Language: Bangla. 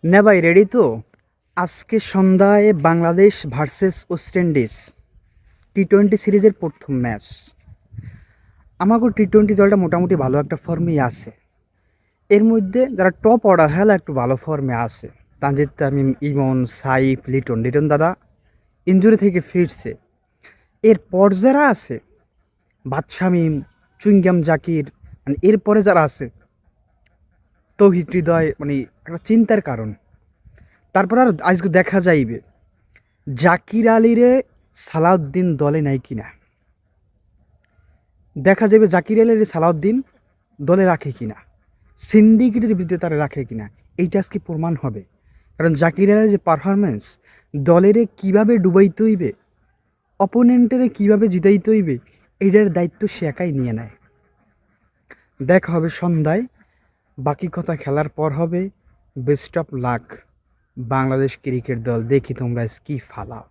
না ভাই, রেডি তো? আজকে সন্ধ্যায় বাংলাদেশ ভার্সেস ওয়েস্ট ইন্ডিজ টি-20 সিরিজের প্রথম ম্যাচ। আমাকে টি-20 দলটা মোটামুটি ভালো একটা ফর্মেই আছে। এর মধ্যে যারা টপ অর্ডার হেলা একটু ভালো ফর্মে আছে। তানজিদ তামিম, ইমন, সাইফ, লিটন লিটন দাদা ইনজুরি থেকে ফিরছে। এরপর যারা আছে বাদশামিম, চুইংগাম জাকির, মানে এরপরে যারা আছে তৌহিদ হৃদয়, মানে একটা চিন্তার কারণ। তারপর আর আজকে দেখা যাইবে জাকির আলীরে সালাউদ্দিন দলে নাই কিনা। দেখা যাবে জাকির আলীর সালাউদ্দিন দলে রাখে কিনা, সিন্ডিকেটের বিরুদ্ধে তারা রাখে কিনা, এইটা আজকে প্রমাণ হবে। কারণ জাকির আলীর যে পারফরমেন্স, দলেরে কিভাবে ডুবাইতে হইবে, অপোনেন্টেরে কিভাবে জিতাইতে হইবে, এইটার দায়িত্ব সে একাই নিয়ে নেয়। দেখা হবে সন্ধ্যায়, বাকি কথা খেলার পর হবে। Best of luck Bangladesh cricket দল, দেখি তোমরা কি ফালাও।